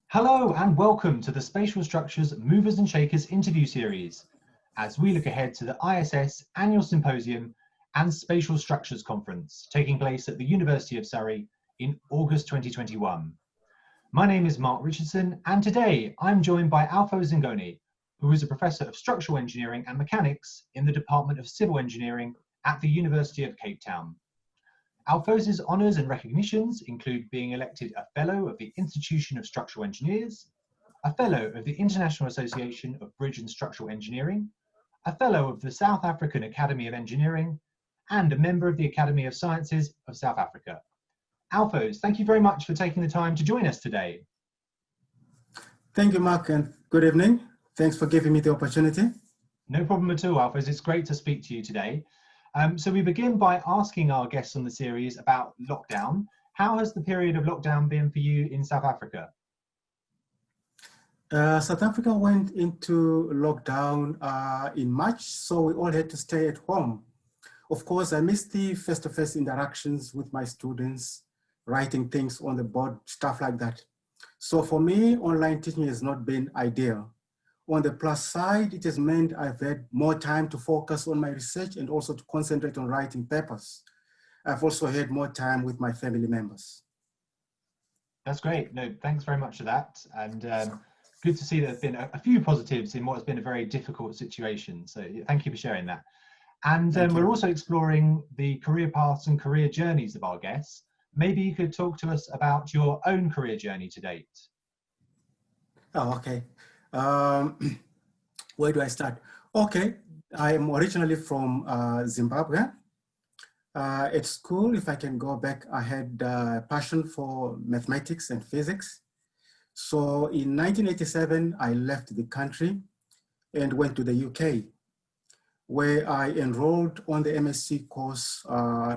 Hello and welcome to the Spatial Structures Movers and Shakers interview series, as we look ahead to the IASS Annual Symposium and Spatial Structures Conference taking place at the University of Surrey in August 2021. My name is Mark Richardson, and today I'm joined by Alphose Zingoni, who is a Professor of Structural Engineering and Mechanics in the Department of Civil Engineering at the University of Cape Town. Alphose's honours and recognitions include being elected a Fellow of the Institution of Structural Engineers, a Fellow of the International Association of Bridge and Structural Engineering, a Fellow of the South African Academy of Engineering, and a member of the Academy of Sciences of South Africa. Alphose, thank you very much for taking the time to join us today. Thank you, Mark, and good evening. Thanks for giving me the opportunity. No problem at all, Alphose. It's great to speak to you today. So we begin by asking our guests on the series about lockdown. How has the period of lockdown been for you in South Africa? South Africa went into lockdown in March, so we all had to stay at home. Of course, I missed the face-to-face interactions with my students, writing things on the board, stuff like that. So for me, online teaching has not been ideal. On the plus side, it has meant I've had more time to focus on my research and also to concentrate on writing papers. I've also had more time with my family members. That's great. No, thanks very much for that. And good to see there's been a few positives in what has been a very difficult situation. So thank you for sharing that. And we're also exploring the career paths and career journeys of our guests. Maybe you could talk to us about your own career journey to date. Oh, okay. Where do I start? Okay, I am originally from Zimbabwe. At school, if I can go back, I had a passion for mathematics and physics. So in 1987, I left the country and went to the UK, where I enrolled on the MSc course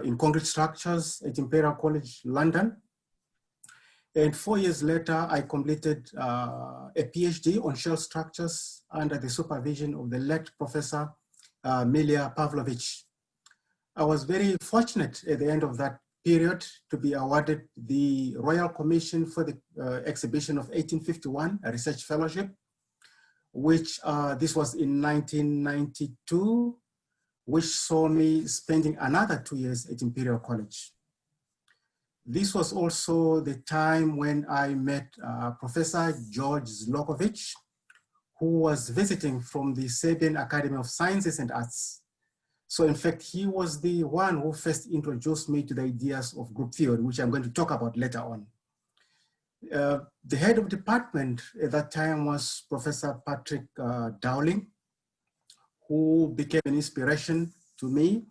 in concrete structures at Imperial College, London. And 4 years later, I completed a PhD on shell structures under the supervision of the late Professor Milia Pavlovich. I was very fortunate at the end of that period to be awarded the Royal Commission for the exhibition of 1851, a research fellowship, which this was in 1992, which saw me spending another 2 years at Imperial College. This was also the time when I met Professor George Zlokovic, who was visiting from the Serbian Academy of Sciences and Arts. So in fact, he was the one who first introduced me to the ideas of group theory, which I'm going to talk about later on. The head of department at that time was Professor Patrick Dowling, who became an inspiration to me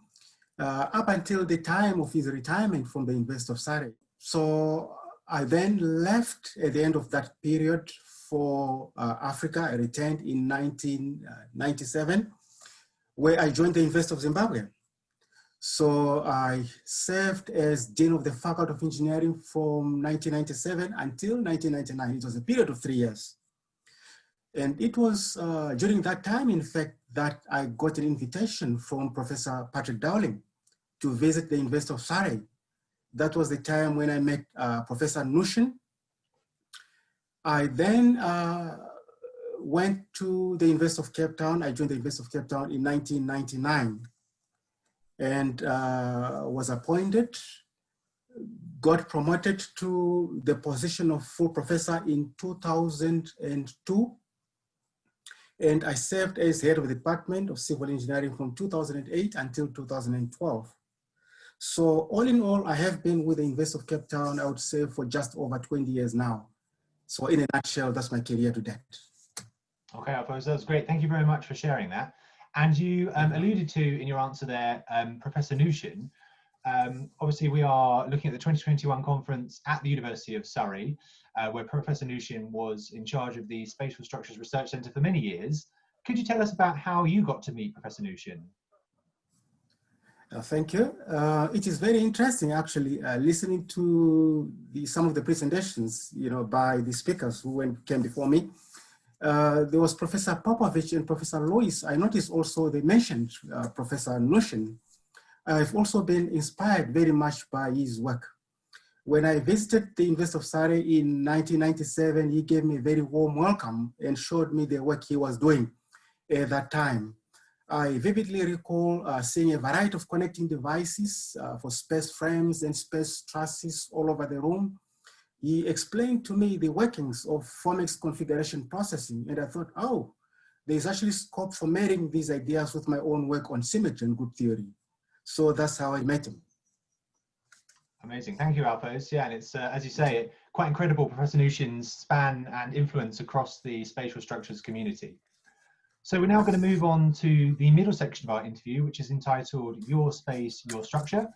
up until the time of his retirement from the University of Surrey. So I then left at the end of that period for Africa. I returned in 1997, where I joined the University of Zimbabwe. So I served as Dean of the Faculty of Engineering from 1997 until 1999. It was a period of 3 years. And it was during that time, in fact, that I got an invitation from Professor Patrick Dowling to visit the University of Surrey. That was the time when I met Professor Nushin. I then went to the University of Cape Town. I joined the University of Cape Town in 1999 and was appointed, got promoted to the position of full professor in 2002. And I served as head of the Department of Civil Engineering from 2008 until 2012. So all in all, I have been with the University of Cape Town, I would say, for just over 20 years now. So in a nutshell, that's my career to date. Okay, Alphose, that's great. Thank you very much for sharing that. And you alluded to, in your answer there, Professor Nushin. Obviously, we are looking at the 2021 conference at the University of Surrey, where Professor Nushin was in charge of the Spatial Structures Research Centre for many years. Could you tell us about how you got to meet Professor Nushin? Thank you. It is very interesting, actually, listening to some of the presentations, by the speakers who came before me. There was Professor Popovich and Professor Lois. I noticed also they mentioned Professor Nushin. I've also been inspired very much by his work. When I visited the University of Surrey in 1997, he gave me a very warm welcome and showed me the work he was doing at that time. I vividly recall seeing a variety of connecting devices for space frames and space trusses all over the room. He explained to me the workings of Formex configuration processing, and I thought, oh, there's actually scope for marrying these ideas with my own work on symmetry and good theory. So that's how I met him. Amazing, thank you, Alphose. Yeah, and it's, as you say, quite incredible Professor Nushin's span and influence across the spatial structures community. So we're now going to move on to the middle section of our interview, which is entitled Your Space, Your Structure.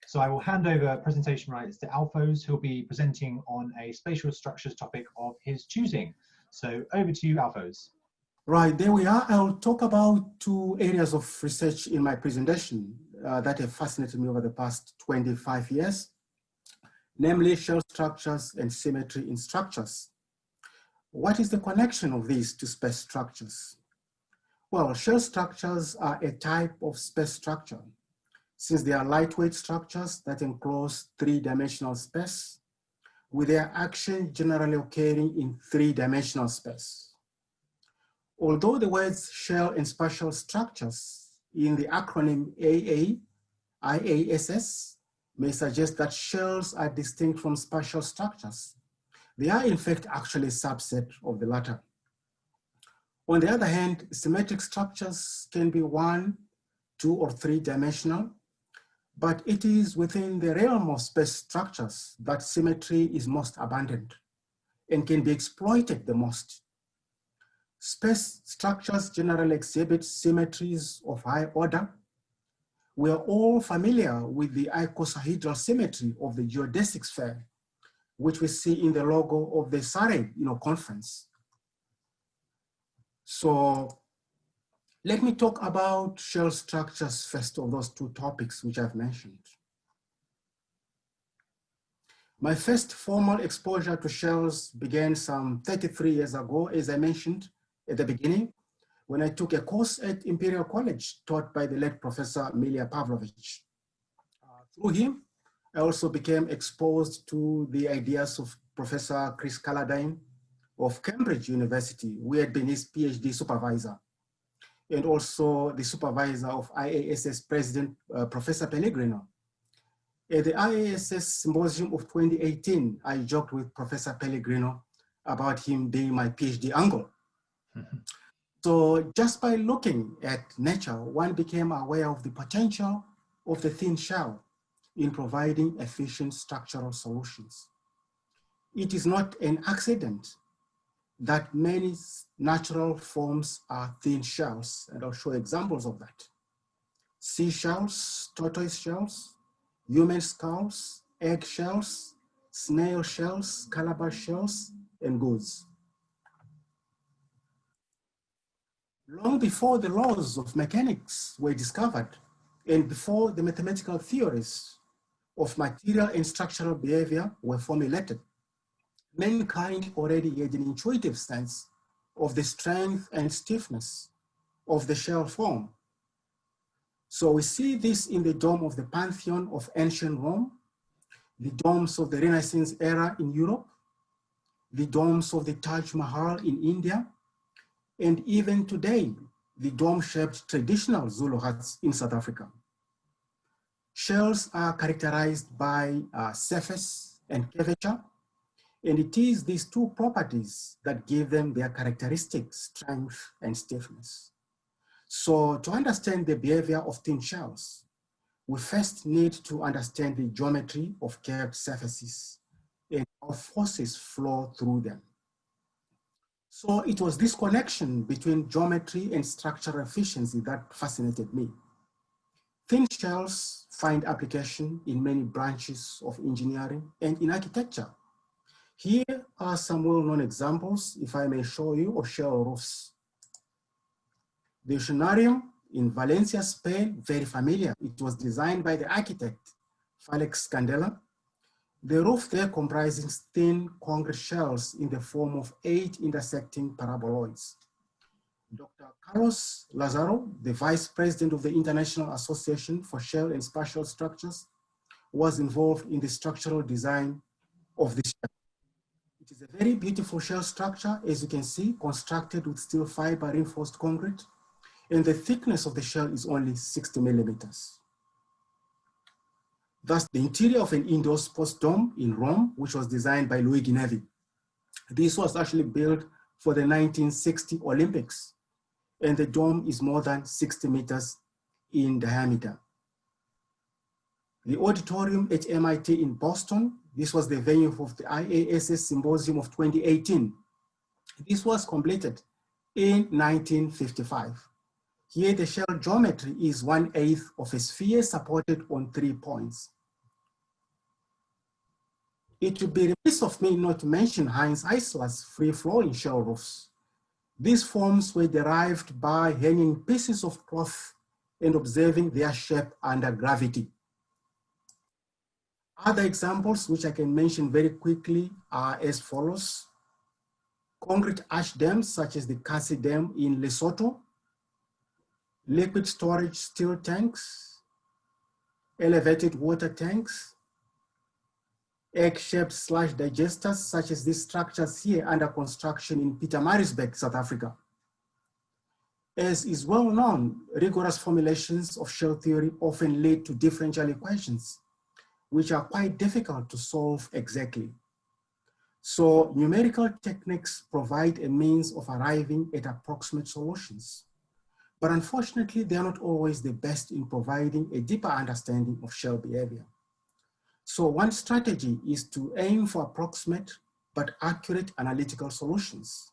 So I will hand over presentation rights to Alphose, who'll be presenting on a spatial structures topic of his choosing. So over to you, Alphose. Right, there we are. I'll talk about two areas of research in my presentation that have fascinated me over the past 25 years, namely shell structures and symmetry in structures. What is the connection of these to space structures? Well, shell structures are a type of space structure, since they are lightweight structures that enclose three-dimensional space, with their action generally occurring in three-dimensional space. Although the words shell and spatial structures in the acronym IASS may suggest that shells are distinct from spatial structures, they are in fact actually a subset of the latter. On the other hand, symmetric structures can be 1, 2, or 3-dimensional, but it is within the realm of space structures that symmetry is most abundant and can be exploited the most. Space structures generally exhibit symmetries of high order. We are all familiar with the icosahedral symmetry of the geodesic sphere, which we see in the logo of the Surrey conference. So let me talk about shell structures first of those two topics which I've mentioned. My first formal exposure to shells began some 33 years ago, as I mentioned at the beginning, when I took a course at Imperial College taught by the late Professor Milija Pavlović. Through him, I also became exposed to the ideas of Professor Chris Calladine of Cambridge University, who had been his PhD supervisor, and also the supervisor of IASS President, Professor Pellegrino. At the IASS Symposium of 2018, I joked with Professor Pellegrino about him being my PhD uncle. So just by looking at nature, one became aware of the potential of the thin shell in providing efficient structural solutions. It is not an accident that many natural forms are thin shells, and I'll show examples of that. Seashells, tortoise shells, human skulls, egg shells, snail shells, calabash shells, and goods. Long before the laws of mechanics were discovered, and before the mathematical theories of material and structural behavior were formulated, mankind already had an intuitive sense of the strength and stiffness of the shell form. So we see this in the dome of the Pantheon of ancient Rome, the domes of the Renaissance era in Europe, the domes of the Taj Mahal in India, and even today, the dome-shaped traditional Zulu huts in South Africa. Shells are characterized by surface and curvature, and it is these two properties that give them their characteristic strength and stiffness. So to understand the behavior of thin shells, we first need to understand the geometry of curved surfaces and how forces flow through them. So it was this connection between geometry and structural efficiency that fascinated me. Thin shells find application in many branches of engineering and in architecture. Here are some well-known examples, if I may show you, of shell roofs. The Oceanarium in Valencia, Spain, very familiar. It was designed by the architect, Felix Candela. The roof there comprises thin concrete shells in the form of 8 intersecting paraboloids. Dr. Carlos Lazaro, the Vice President of the International Association for Shell and Spatial Structures, was involved in the structural design of the shell. It is a very beautiful shell structure, as you can see, constructed with steel fiber reinforced concrete, and the thickness of the shell is only 60 millimeters. Thus, the interior of an indoor sports dome in Rome, which was designed by Luigi Nevi. This was actually built for the 1960 Olympics, and the dome is more than 60 meters in diameter. The auditorium at MIT in Boston, this was the venue of the IASS Symposium of 2018. This was completed in 1955. Here, the shell geometry is 1/8 of a sphere supported on 3 points. It would be remiss of me not to mention Heinz Eisler's free-flowing shell roofs. These forms were derived by hanging pieces of cloth and observing their shape under gravity. Other examples, which I can mention very quickly, are as follows. Concrete ash dams, such as the Kasi Dam in Lesotho, liquid storage steel tanks, elevated water tanks, egg-shaped sludge digesters, such as these structures here under construction in Pietermaritzburg, South Africa. As is well known, rigorous formulations of shell theory often lead to differential equations, which are quite difficult to solve exactly. So numerical techniques provide a means of arriving at approximate solutions. But unfortunately, they are not always the best in providing a deeper understanding of shell behavior. So one strategy is to aim for approximate but accurate analytical solutions.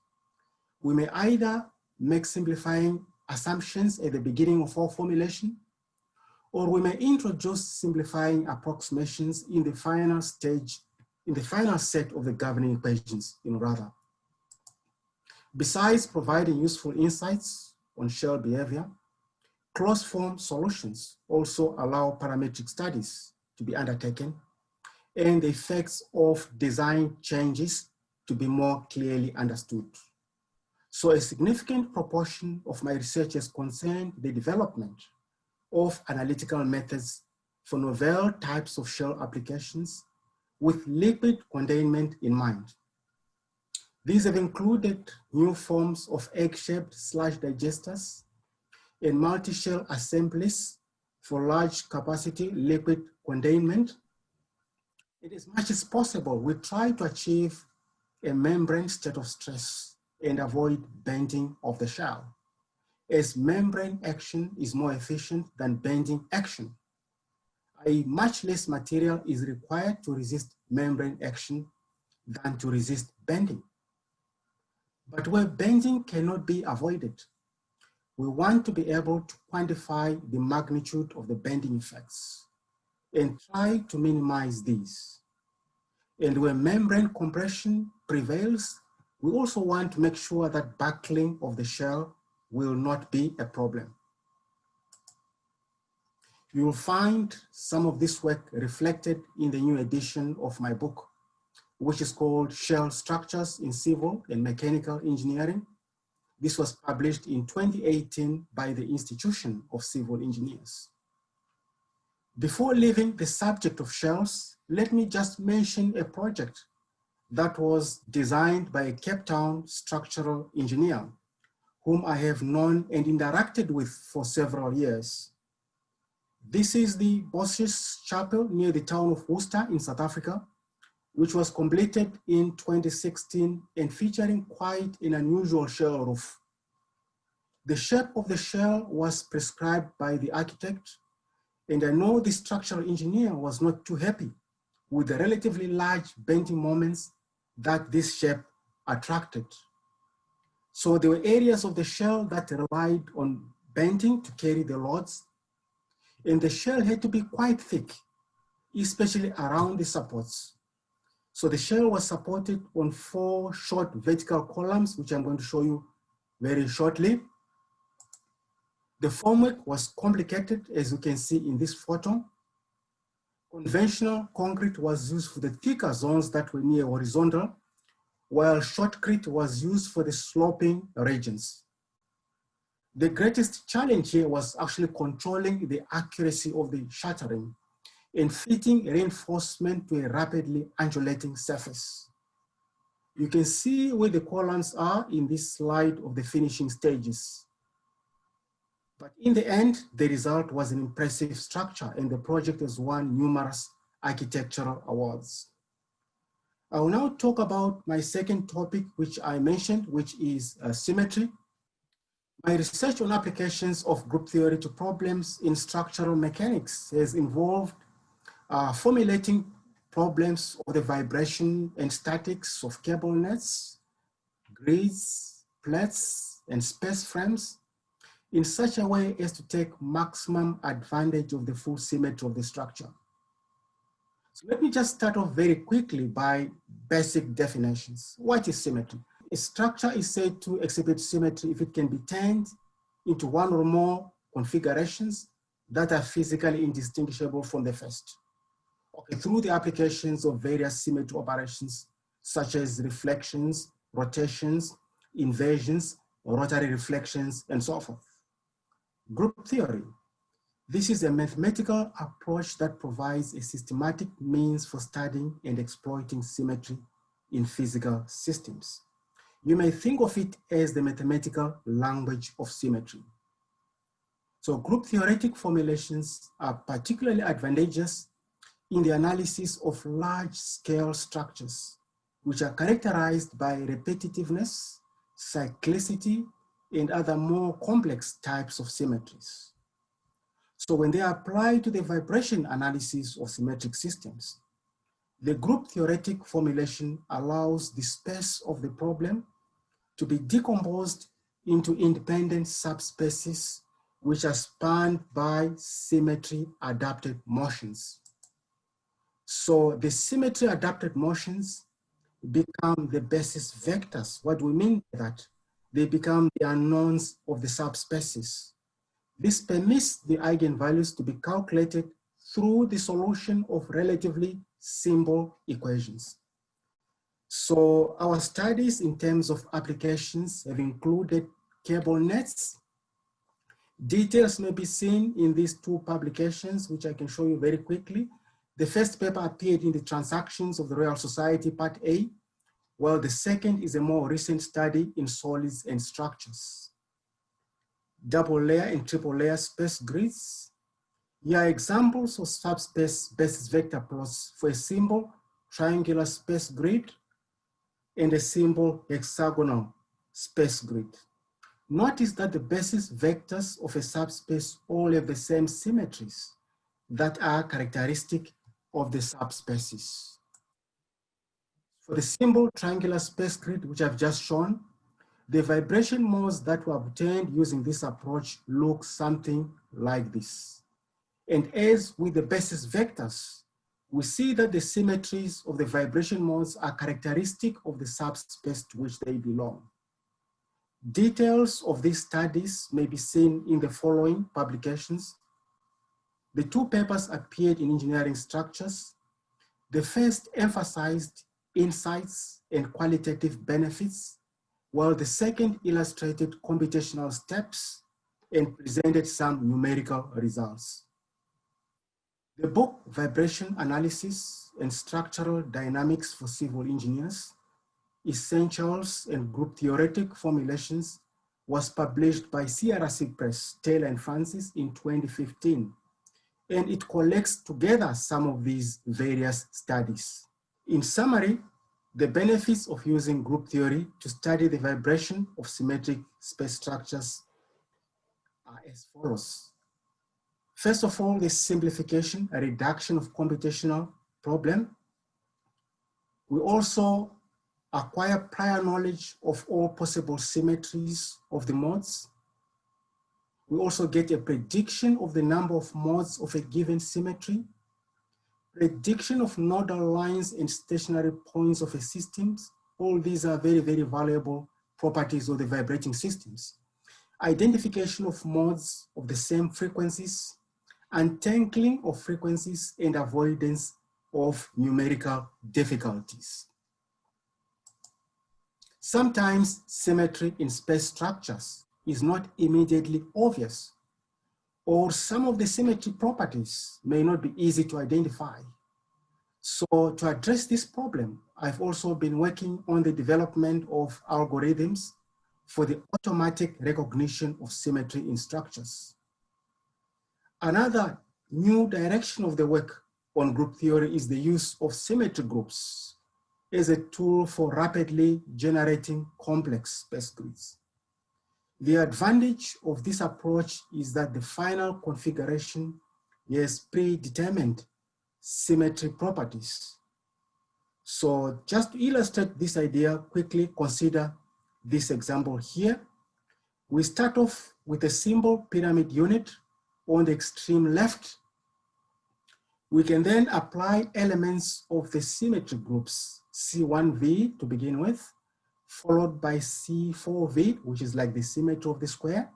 We may either make simplifying assumptions at the beginning of our formulation, or we may introduce simplifying approximations in the final stage, in the final set of the governing equations, rather. Besides providing useful insights on shell behavior, closed-form solutions also allow parametric studies to be undertaken and the effects of design changes to be more clearly understood. So a significant proportion of my research has concerned the development of analytical methods for novel types of shell applications with liquid containment in mind. These have included new forms of egg-shaped sludge digesters and multi-shell assemblies for large capacity liquid containment. And as much as possible, we try to achieve a membrane state of stress and avoid bending of the shell, as membrane action is more efficient than bending action. Much less material is required to resist membrane action than to resist bending. But where bending cannot be avoided, we want to be able to quantify the magnitude of the bending effects and try to minimize these. And where membrane compression prevails, we also want to make sure that buckling of the shell will not be a problem. You will find some of this work reflected in the new edition of my book, which is called Shell Structures in Civil and Mechanical Engineering. This was published in 2018 by the Institution of Civil Engineers. Before leaving the subject of shells, let me just mention a project that was designed by a Cape Town structural engineer, whom I have known and interacted with for several years. This is the Bosjes Chapel near the town of Worcester in South Africa, which was completed in 2016 and featuring quite an unusual shell roof. The shape of the shell was prescribed by the architect, and I know the structural engineer was not too happy with the relatively large bending moments that this shape attracted. So there were areas of the shell that relied on bending to carry the loads, and the shell had to be quite thick, especially around the supports. So the shell was supported on 4 short vertical columns, which I'm going to show you very shortly. The formwork was complicated, as you can see in this photo. Conventional concrete was used for the thicker zones that were near horizontal, while shotcrete was used for the sloping regions. The greatest challenge here was actually controlling the accuracy of the shattering and fitting reinforcement to a rapidly undulating surface. You can see where the columns are in this slide of the finishing stages. But in the end, the result was an impressive structure and the project has won numerous architectural awards. I will now talk about my second topic, which I mentioned, which is symmetry. My research on applications of group theory to problems in structural mechanics has involved formulating problems of the vibration and statics of cable nets, grids, plates, and space frames in such a way as to take maximum advantage of the full symmetry of the structure. So let me just start off very quickly by basic definitions. What is symmetry? A structure is said to exhibit symmetry if it can be turned into one or more configurations that are physically indistinguishable from the first. Okay, through the applications of various symmetry operations, such as reflections, rotations, inversions, rotary reflections, and so forth. Group theory. This is a mathematical approach that provides a systematic means for studying and exploiting symmetry in physical systems. You may think of it as the mathematical language of symmetry. So group theoretic formulations are particularly advantageous in the analysis of large-scale structures, which are characterized by repetitiveness, cyclicity, and other more complex types of symmetries. So when they are applied to the vibration analysis of symmetric systems, the group theoretic formulation allows the space of the problem to be decomposed into independent subspaces which are spanned by symmetry adapted motions. So the symmetry adapted motions become the basis vectors. What do we mean by that? They become the unknowns of the subspaces. This permits the eigenvalues to be calculated through the solution of relatively simple equations. So our studies in terms of applications have included cable nets. Details may be seen in these two publications, which I can show you very quickly. The first paper appeared in the Transactions of the Royal Society, Part A, while the second is a more recent study in solids and structures. Double layer and triple layer space grids. Here are examples of subspace basis vector plots for a simple triangular space grid and a simple hexagonal space grid. Notice that the basis vectors of a subspace all have the same symmetries that are characteristic of the subspaces. For the simple triangular space grid, which I've just shown, the vibration modes that were obtained using this approach look something like this. And as with the basis vectors, we see that the symmetries of the vibration modes are characteristic of the subspace to which they belong. Details of these studies may be seen in the following publications. The two papers appeared in Engineering Structures. The first emphasized insights and qualitative benefits, while the second illustrated computational steps and presented some numerical results. The book Vibration Analysis and Structural Dynamics for Civil Engineers, Essentials and Group Theoretic Formulations was published by CRC Press, Taylor and Francis in 2015, and it collects together some of these various studies. In summary, the benefits of using group theory to study the vibration of symmetric space structures are as follows. First of all, the simplification, a reduction of computational problem. We also acquire prior knowledge of all possible symmetries of the modes. We also get a prediction of the number of modes of a given symmetry, prediction of nodal lines and stationary points of a system. All these are very, very valuable properties of the vibrating systems. Identification of modes of the same frequencies, untangling of frequencies, and avoidance of numerical difficulties. Sometimes symmetry in space structures is not immediately obvious, or some of the symmetry properties may not be easy to identify. So to address this problem, I've also been working on the development of algorithms for the automatic recognition of symmetry in structures. Another new direction of the work on group theory is the use of symmetry groups as a tool for rapidly generating complex space grids. The advantage of this approach is that the final configuration has predetermined symmetry properties. So just to illustrate this idea, quickly consider this example here. We start off with a simple pyramid unit on the extreme left. We can then apply elements of the symmetry groups, C1V to begin with, followed by C4V, which is like the symmetry of the square,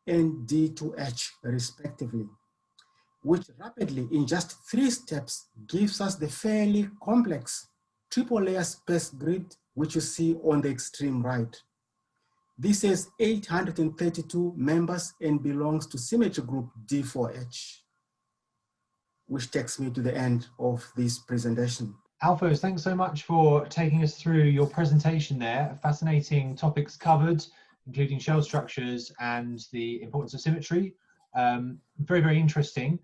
and D2H respectively, which rapidly, in just 3 steps, gives us the fairly complex triple layer space grid, which you see on the extreme right. This has 832 members and belongs to symmetry group D4H, which takes me to the end of this presentation. Alphose, thanks so much for taking us through your presentation there. Fascinating topics covered, including shell structures and the importance of symmetry. Very, very interesting.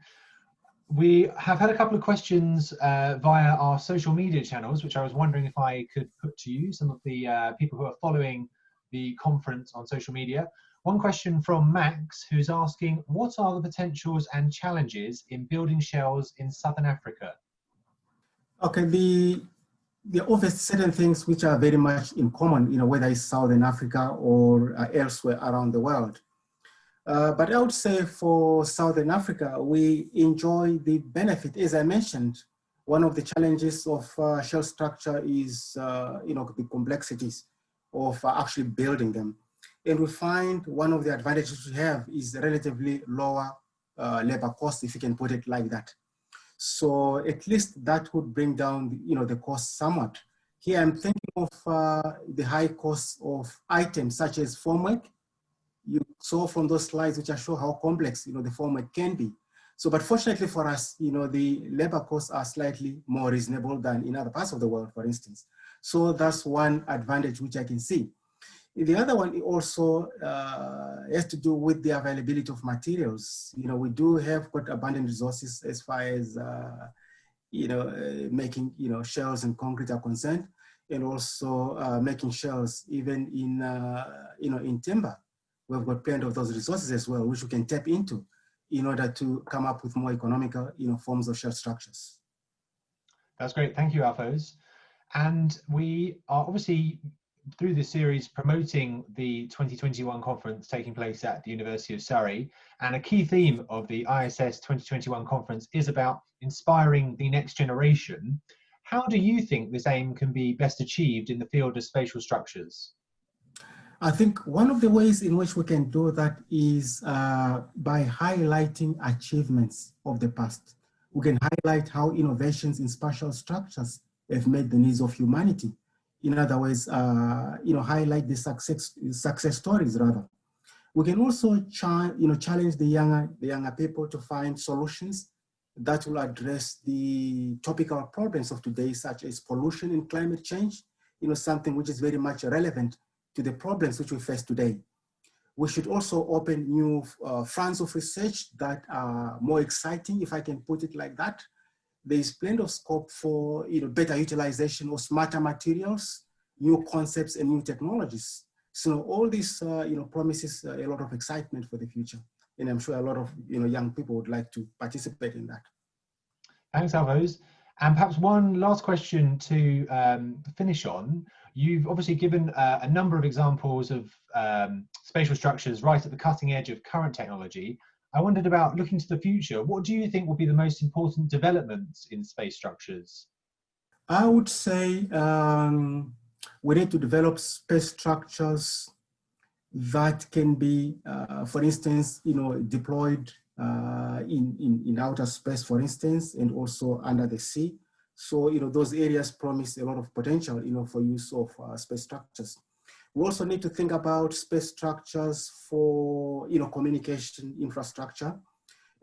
We have had a couple of questions via our social media channels, which I was wondering if I could put to you, some of the people who are following the conference on social media. One question from Max, who's asking, what are the potentials and challenges in building shells in Southern Africa? Okay, the obvious certain things which are very much in common, whether it's Southern Africa or elsewhere around the world. But I would say for Southern Africa, we enjoy the benefit. As I mentioned, one of the challenges of shell structure is, the complexities of actually building them. And we find one of the advantages we have is relatively lower labor cost, if you can put it like that. So at least that would bring down, the cost somewhat. Here I'm thinking of the high cost of items such as formwork. You saw from those slides which show how complex, the formwork can be. So, but fortunately for us, the labor costs are slightly more reasonable than in other parts of the world, for instance. So that's one advantage which I can see. The other one also has to do with the availability of materials. We do have quite abundant resources as far as, making, shells and concrete are concerned, and also making shells even in, in timber. We've got plenty of those resources as well, which we can tap into in order to come up with more economical, forms of shell structures. That's great. Thank you, Alphose. And we are obviously, through this series, promoting the 2021 conference taking place at the University of Surrey. And a key theme of the IASS 2021 conference is about inspiring the next generation. How do you think this aim can be best achieved in the field of spatial structures? I think one of the ways in which we can do that is by highlighting achievements of the past. We can highlight how innovations in spatial structures have met the needs of humanity. In other words, highlight the success stories rather. We can also challenge the younger people to find solutions that will address the topical problems of today, such as pollution and climate change, something which is very much relevant to the problems which we face today. We should also open new fronts of research that are more exciting, if I can put it like that. There is plenty of scope for better utilization of smarter materials, new concepts, and new technologies. So all this promises a lot of excitement for the future, and I'm sure a lot of young people would like to participate in that. Thanks, Alphose. And perhaps one last question to finish on. You've obviously given a number of examples of spatial structures right at the cutting edge of current technology. I wondered about looking to the future. What do you think will be the most important developments in space structures? I would say we need to develop space structures that can be, for instance, deployed in outer space, for instance, and also under the sea. So, those areas promise a lot of potential, for use of space structures. We also need to think about space structures for, communication infrastructure,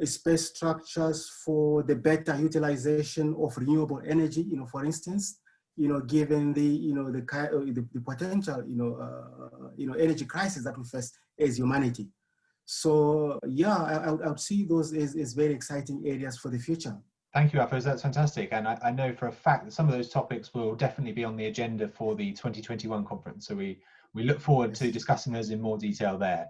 space structures for the better utilization of renewable energy, for instance, given the potential, energy crisis that we face as humanity. So yeah, I would see those as very exciting areas for the future. Thank you, Alphose. That's fantastic. And I know for a fact that some of those topics will definitely be on the agenda for the 2021 conference. So we look forward to discussing those in more detail there.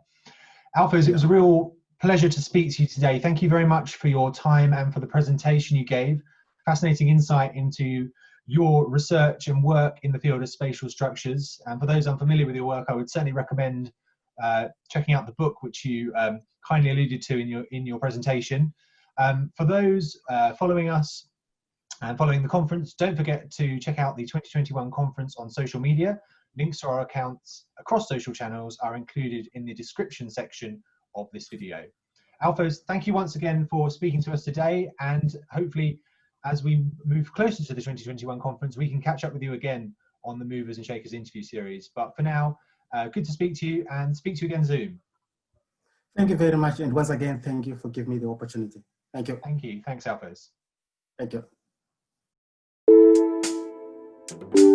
Alphose, it was a real pleasure to speak to you today. Thank you very much for your time and for the presentation you gave. Fascinating insight into your research and work in the field of spatial structures. And for those unfamiliar with your work, I would certainly recommend checking out the book, which you kindly alluded to in your presentation. For those following us and following the conference, don't forget to check out the 2021 conference on social media. Links to our accounts across social channels are included in the description section of this video. Alphose, thank you once again for speaking to us today, and hopefully as we move closer to the 2021 conference, we can catch up with you again on the Movers and Shakers interview series. But for now, good to speak to you, and speak to you again Zoom. Thank you very much, and once again, thank you for giving me the opportunity. Thank you. Thank you. Thanks, Alphose. Thank you.